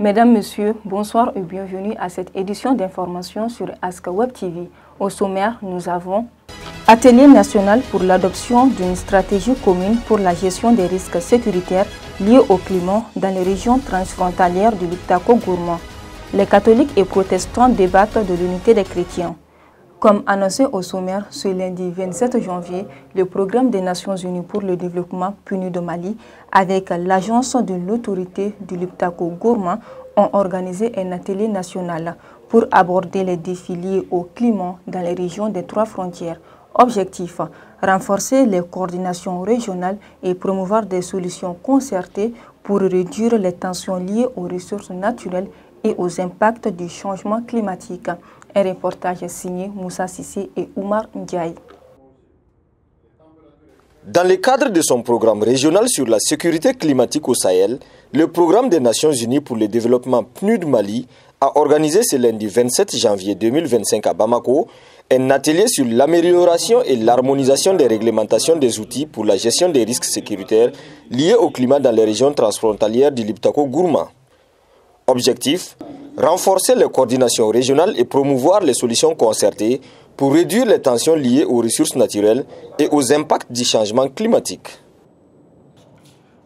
Mesdames, Messieurs, bonsoir et bienvenue à cette édition d'information sur Aska Web TV. Au sommaire, nous avons Atelier national pour l'adoption d'une stratégie commune pour la gestion des risques sécuritaires liés au climat dans les régions transfrontalières du Liptako-Gourma. Les catholiques et protestants débattent de l'unité des chrétiens. Comme annoncé au sommaire, ce lundi 27 janvier, le programme des Nations Unies pour le développement PNUD de Mali avec l'agence de l'autorité du Liptako-Gourma ont organisé un atelier national pour aborder les défis liés au climat dans les régions des trois frontières. Objectif, renforcer les coordinations régionales et promouvoir des solutions concertées pour réduire les tensions liées aux ressources naturelles et aux impacts du changement climatique. Un reportage signé Moussa Sissé et Oumar Ndiaye. Dans le cadre de son programme régional sur la sécurité climatique au Sahel, le programme des Nations Unies pour le développement PNUD Mali a organisé ce lundi 27 janvier 2025 à Bamako un atelier sur l'amélioration et l'harmonisation des réglementations des outils pour la gestion des risques sécuritaires liés au climat dans les régions transfrontalières du Liptako-Gourma. Objectif, renforcer les coordinations régionales et promouvoir les solutions concertées pour réduire les tensions liées aux ressources naturelles et aux impacts du changement climatique.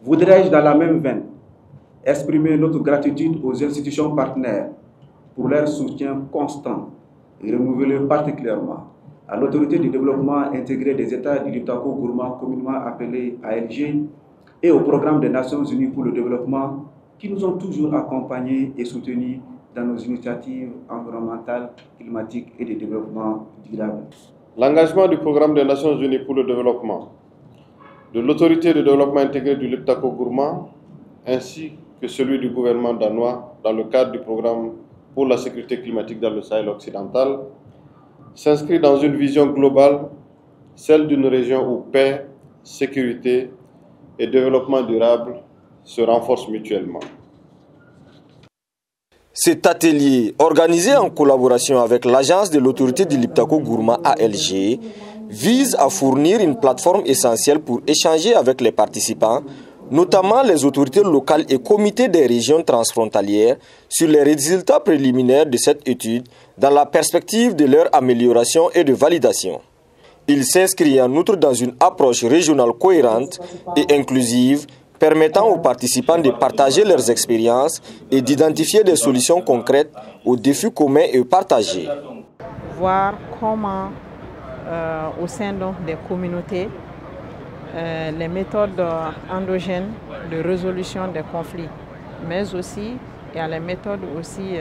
Voudrais-je dans la même veine exprimer notre gratitude aux institutions partenaires pour leur soutien constant et renouvelé particulièrement à l'autorité du développement intégré des États du Liptako-Gourma, communément appelé ALG, et au programme des Nations Unies pour le développement qui nous ont toujours accompagnés et soutenus dans nos initiatives environnementales, climatiques et de développement durable. L'engagement du programme des Nations Unies pour le développement, de l'autorité de développement intégré du Liptako-Gourma, ainsi que celui du gouvernement danois dans le cadre du programme pour la sécurité climatique dans le Sahel occidental, s'inscrit dans une vision globale, celle d'une région où paix, sécurité et développement durable se renforcent mutuellement. Cet atelier, organisé en collaboration avec l'agence de l'autorité du Liptako-Gourma ALG, vise à fournir une plateforme essentielle pour échanger avec les participants, notamment les autorités locales et comités des régions transfrontalières, sur les résultats préliminaires de cette étude dans la perspective de leur amélioration et de validation. Il s'inscrit en outre dans une approche régionale cohérente et inclusive, permettant aux participants de partager leurs expériences et d'identifier des solutions concrètes aux défis communs et partagés. Voir comment, au sein des communautés, les méthodes endogènes de résolution des conflits, mais aussi il y a les méthodes aussi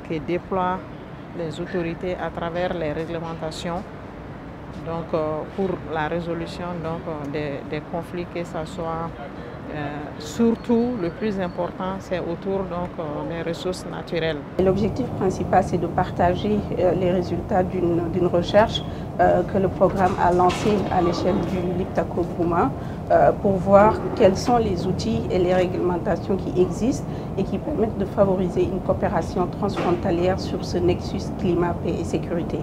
que déploient les autorités à travers les réglementations. Donc, pour la résolution des conflits, que ce soit surtout le plus important, c'est autour des ressources naturelles. L'objectif principal, c'est de partager les résultats d'une recherche que le programme a lancée à l'échelle du Liptako-Gourma pour voir quels sont les outils et les réglementations qui existent et qui permettent de favoriser une coopération transfrontalière sur ce nexus climat, paix et sécurité.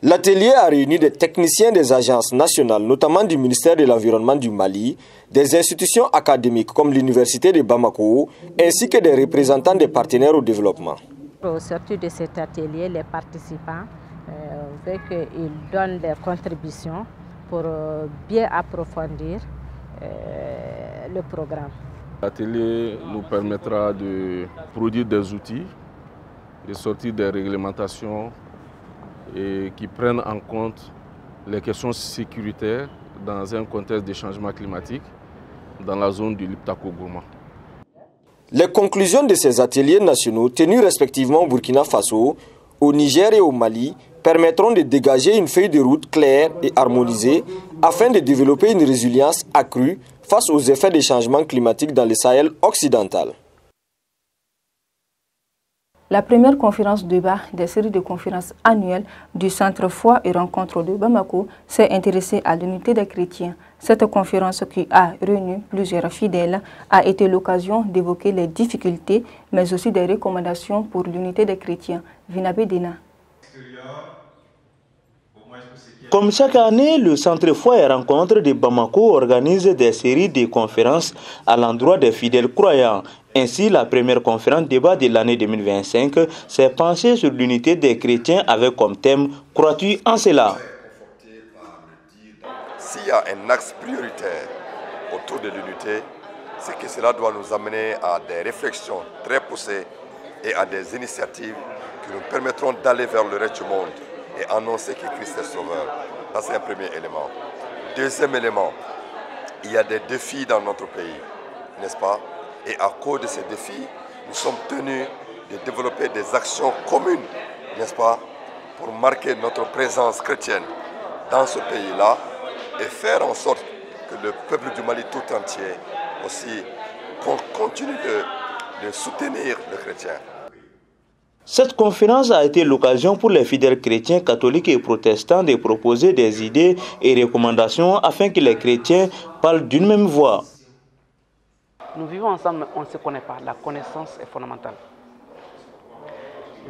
L'atelier a réuni des techniciens des agences nationales, notamment du ministère de l'Environnement du Mali, des institutions académiques comme l'Université de Bamako, ainsi que des représentants des partenaires au développement. Au sortir de cet atelier, les participants veulent qu'ils donnent des contributions pour bien approfondir le programme. L'atelier nous permettra de produire des outils, de sortir des réglementations et qui prennent en compte les questions sécuritaires dans un contexte de changement climatique dans la zone du Liptako-Gourma. Les conclusions de ces ateliers nationaux tenus respectivement au Burkina Faso, au Niger et au Mali permettront de dégager une feuille de route claire et harmonisée afin de développer une résilience accrue face aux effets des changements climatiques dans le Sahel occidental. La première conférence débat des séries de conférences annuelles du Centre Foi et Rencontre de Bamako s'est intéressée à l'unité des chrétiens. Cette conférence qui a réuni plusieurs fidèles a été l'occasion d'évoquer les difficultés, mais aussi des recommandations pour l'unité des chrétiens. Vinabé Dena. Comme chaque année, le Centre Foi et Rencontre de Bamako organise des séries de conférences à l'endroit des fidèles croyants. Ainsi, la première conférence débat de l'année 2025 s'est penchée sur l'unité des chrétiens avec comme thème « Crois-tu en cela ?» S'il y a un axe prioritaire autour de l'unité, c'est que cela doit nous amener à des réflexions très poussées et à des initiatives qui nous permettront d'aller vers le reste du monde et annoncer que Christ est sauveur. Ça, c'est un premier élément. Deuxième élément, il y a des défis dans notre pays, n'est-ce pas? Et à cause de ces défis, nous sommes tenus de développer des actions communes, n'est-ce pas, pour marquer notre présence chrétienne dans ce pays-là et faire en sorte que le peuple du Mali tout entier aussi continue de soutenir le chrétien. Cette conférence a été l'occasion pour les fidèles chrétiens, catholiques et protestants de proposer des idées et recommandations afin que les chrétiens parlent d'une même voix. Nous vivons ensemble, mais on ne se connaît pas. La connaissance est fondamentale.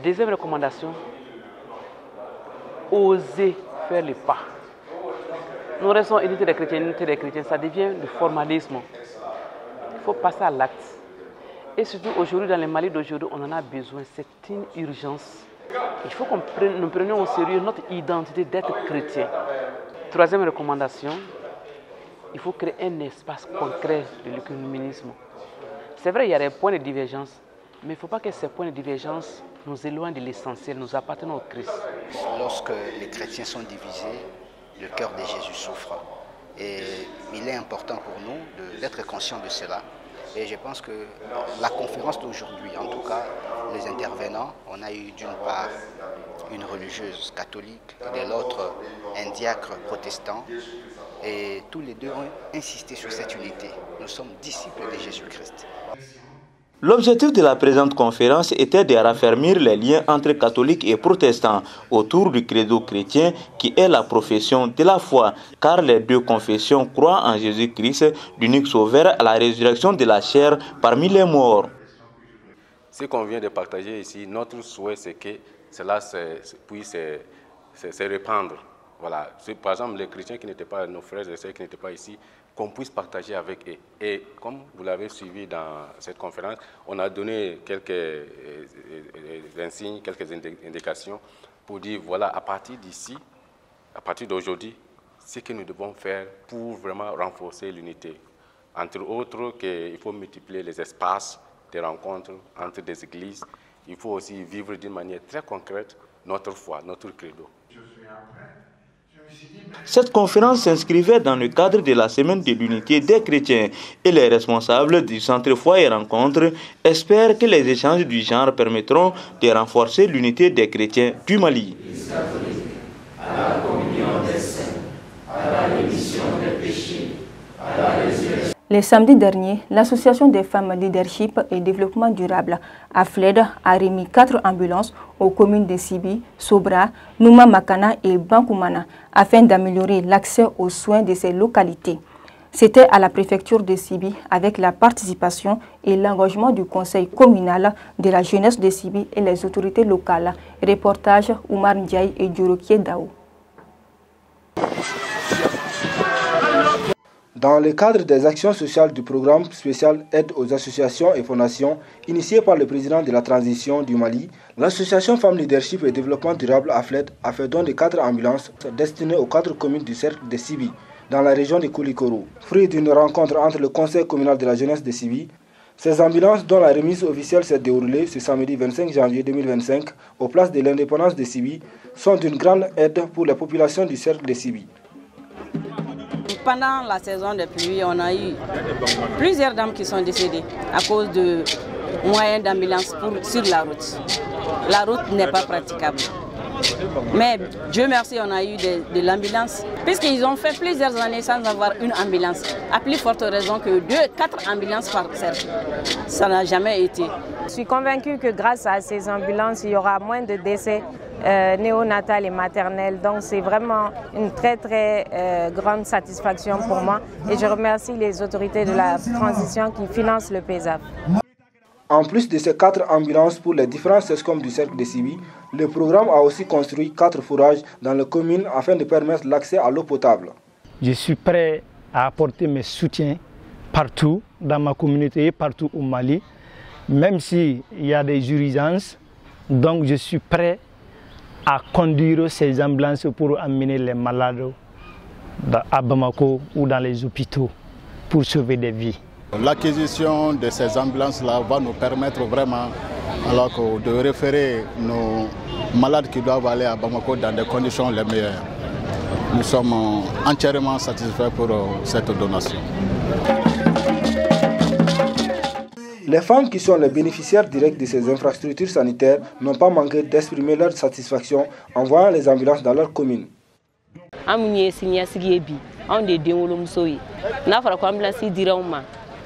Deuxième recommandation, oser faire le pas. Nous restons unité des chrétiens, ça devient du formalisme. Il faut passer à l'acte. Et surtout aujourd'hui, dans le Mali d'aujourd'hui, on en a besoin, c'est une urgence. Il faut que nous prenions au sérieux notre identité d'être chrétien. Troisième recommandation, il faut créer un espace concret de l'écuménisme. C'est vrai, il y a des points de divergence, mais il ne faut pas que ces points de divergence nous éloignent de l'essentiel, nous appartenons au Christ. Lorsque les chrétiens sont divisés, le cœur de Jésus souffre. Et il est important pour nous d'être conscients de cela. Et je pense que la conférence d'aujourd'hui, en tout cas les intervenants, on a eu d'une part une religieuse catholique et de l'autre un diacre protestant. Et tous les deux ont insisté sur cette unité. Nous sommes disciples de Jésus-Christ. L'objectif de la présente conférence était de raffermir les liens entre catholiques et protestants autour du credo chrétien qui est la profession de la foi, car les deux confessions croient en Jésus-Christ, l'unique sauveur, à la résurrection de la chair parmi les morts. Ce qu'on vient de partager ici, notre souhait c'est que cela puisse se répandre. Voilà. Par exemple, les chrétiens qui n'étaient pas, nos frères et sœurs qui n'étaient pas ici, qu'on puisse partager avec eux. Et comme vous l'avez suivi dans cette conférence, on a donné quelques insignes, quelques indications pour dire, voilà, à partir d'ici, à partir d'aujourd'hui, ce que nous devons faire pour vraiment renforcer l'unité. Entre autres, qu'il faut multiplier les espaces de rencontres entre des églises. Il faut aussi vivre d'une manière très concrète notre foi, notre credo. Cette conférence s'inscrivait dans le cadre de la semaine de l'unité des chrétiens et les responsables du Centre Foi et Rencontre espèrent que les échanges du genre permettront de renforcer l'unité des chrétiens du Mali. À la communion des saints, à la rémission des péchés, à la résurrection. Le samedi dernier, l'Association des femmes Leadership et Développement Durable, AFLED, a remis 4 ambulances aux communes de Sibi, Sobra, Nouma Makana et Bankoumana afin d'améliorer l'accès aux soins de ces localités. C'était à la préfecture de Sibi avec la participation et l'engagement du conseil communal de la jeunesse de Sibi et les autorités locales. Reportage Oumar Ndiaye et Djorokie Daou. Dans le cadre des actions sociales du programme spécial Aide aux associations et fondations, initié par le président de la transition du Mali, l'association Femmes Leadership et Développement Durable AFLED a fait don de 4 ambulances destinées aux 4 communes du cercle de Sibi, dans la région de Koulikoro. Fruit d'une rencontre entre le conseil communal de la jeunesse de Sibi, ces ambulances, dont la remise officielle s'est déroulée ce samedi 25 janvier 2025 aux places de l'indépendance de Sibi, sont d'une grande aide pour les populations du cercle de Sibi. Pendant la saison de pluie, on a eu plusieurs dames qui sont décédées à cause de moyens d'ambulance sur la route. La route n'est pas praticable. Mais Dieu merci, on a eu de l'ambulance. Puisqu'ils ont fait plusieurs années sans avoir une ambulance. À plus forte raison que 4 ambulances par cercle. Ça n'a jamais été. Je suis convaincue que grâce à ces ambulances, il y aura moins de décès néonatal et maternel. Donc c'est vraiment une très grande satisfaction pour moi et je remercie les autorités de la transition qui financent le PESAF. En plus de ces 4 ambulances pour les différents SESCOM du cercle de Sibi, le programme a aussi construit 4 fourrages dans les communes afin de permettre l'accès à l'eau potable. Je suis prêt à apporter mes soutiens partout dans ma communauté, partout au Mali, même s'il y a des urgences. Donc je suis prêt à conduire ces ambulances pour amener les malades à Bamako ou dans les hôpitaux pour sauver des vies. L'acquisition de ces ambulances-là va nous permettre vraiment de référer nos malades qui doivent aller à Bamako dans des conditions les meilleures. Nous sommes entièrement satisfaits pour cette donation. Les femmes qui sont les bénéficiaires directs de ces infrastructures sanitaires n'ont pas manqué d'exprimer leur satisfaction en voyant les ambulances dans leur commune.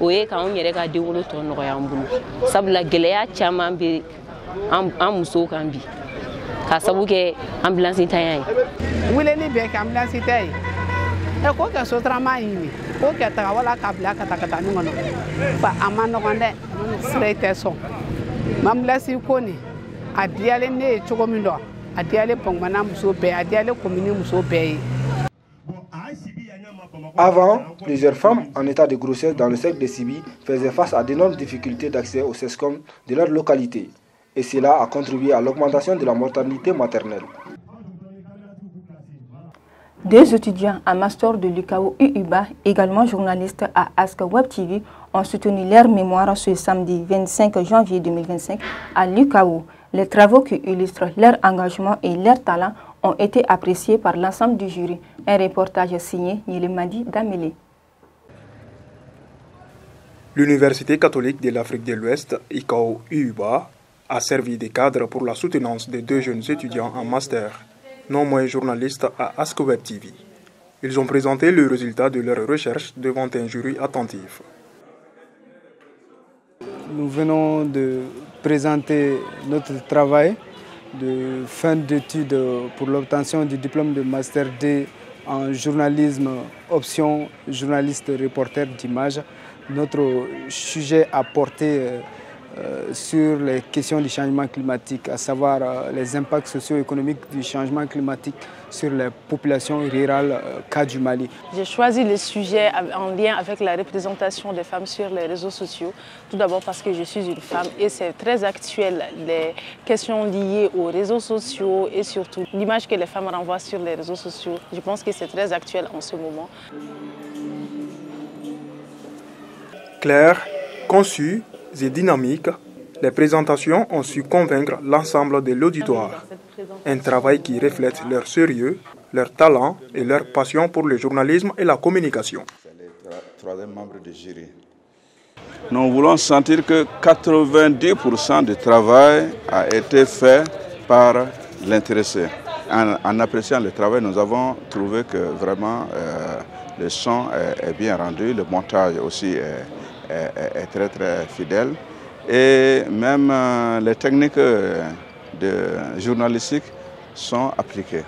O ye k'anw yɛrɛ ka denwolo tɔ nɔgɔya an bolo sabula gɛlɛya caman bɛ an musow kan bi ka sabu kɛ ambulance tanya ye. Weleli bɛ kɛ ambulance ta ye ko kɛ sotarama ɲini ko kɛ taga wala k'a bila ka taa nin kɔnɔ fa a ma nɔgɔn dɛ sira tɛ sɔn ambulance ko nin a diyalen ne ye cogo min dɔn a diyalen Pɔnkɔbana muso bɛɛ a diyalen commune muso bɛɛ ye. Avant, plusieurs femmes en état de grossesse dans le cercle de Sibi faisaient face à d'énormes difficultés d'accès au SESCOM de leur localité. Et cela a contribué à l'augmentation de la mortalité maternelle. Des étudiants en master de l'UCAO UUBA, également journalistes à Ask Web TV, ont soutenu leur mémoire ce samedi 25 janvier 2025 à l'UCAO. Les travaux qui illustrent leur engagement et leur talent ont été appréciés par l'ensemble du jury. Un reportage signé Nilemadi Damele. L'Université catholique de l'Afrique de l'Ouest, ICAO UUBA, a servi de cadre pour la soutenance de 2 jeunes étudiants en master, non moins journalistes à Ask Web TV. Ils ont présenté le résultat de leurs recherches devant un jury attentif. Nous venons de présenter notre travail de fin d'études pour l'obtention du diplôme de Master D en journalisme, option journaliste reporter d'image. Notre sujet a porté sur les questions du changement climatique, à savoir les impacts socio-économiques du changement climatique sur les populations rurales cas du Mali. J'ai choisi le sujet en lien avec la représentation des femmes sur les réseaux sociaux. Tout d'abord parce que je suis une femme et c'est très actuel, les questions liées aux réseaux sociaux et surtout l'image que les femmes renvoient sur les réseaux sociaux. Je pense que c'est très actuel en ce moment. Claire, conçue et dynamique, les présentations ont su convaincre l'ensemble de l'auditoire. Un travail qui reflète leur sérieux, leur talent et leur passion pour le journalisme et la communication. Troisième membre du jury. Nous voulons sentir que 90% du travail a été fait par l'intéressé. En appréciant le travail, nous avons trouvé que vraiment le son est bien rendu, le montage aussi est très très fidèle et même les techniques journalistiques sont appliquées.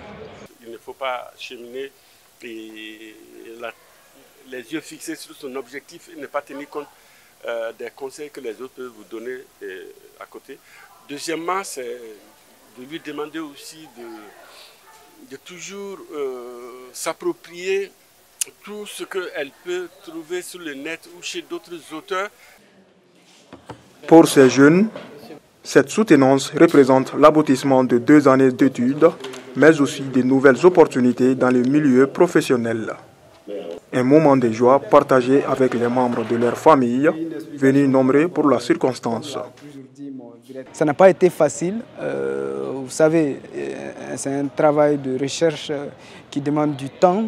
Il ne faut pas cheminer les yeux fixés sur son objectif et ne pas tenir compte des conseils que les autres peuvent vous donner à côté. Deuxièmement, c'est de lui demander aussi de toujours s'approprier tout ce qu'elle peut trouver sur le net ou chez d'autres auteurs. Pour ces jeunes, cette soutenance représente l'aboutissement de 2 années d'études, mais aussi de nouvelles opportunités dans le milieu professionnel. Un moment de joie partagé avec les membres de leur famille, venus nombreux pour la circonstance. Ça n'a pas été facile. Vous savez, c'est un travail de recherche qui demande du temps,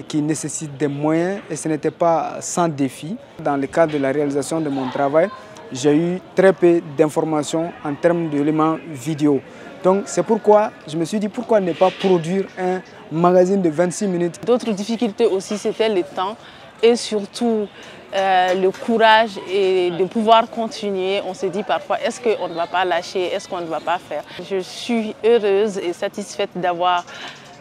qui nécessite des moyens et ce n'était pas sans défi. Dans le cadre de la réalisation de mon travail, j'ai eu très peu d'informations en termes d'éléments vidéo. Donc c'est pourquoi je me suis dit pourquoi ne pas produire un magazine de 26 minutes. D'autres difficultés aussi c'était le temps et surtout le courage et de pouvoir continuer. On se dit parfois est-ce qu'on ne va pas lâcher, est-ce qu'on ne va pas faire. Je suis heureuse et satisfaite d'avoir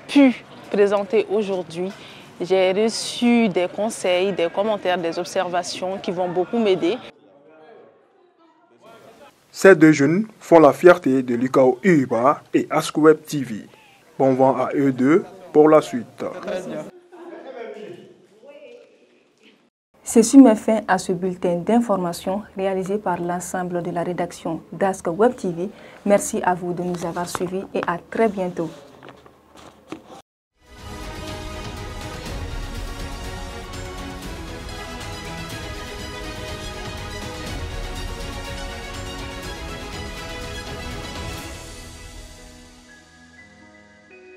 pu présenter aujourd'hui. J'ai reçu des conseils, des commentaires, des observations qui vont beaucoup m'aider. Ces deux jeunes font la fierté de l'UCAO UBA et AskWeb TV. Bon vent à eux deux pour la suite. Ceci met fin à ce bulletin d'information réalisé par l'ensemble de la rédaction d'AskWeb TV. Merci à vous de nous avoir suivis et à très bientôt.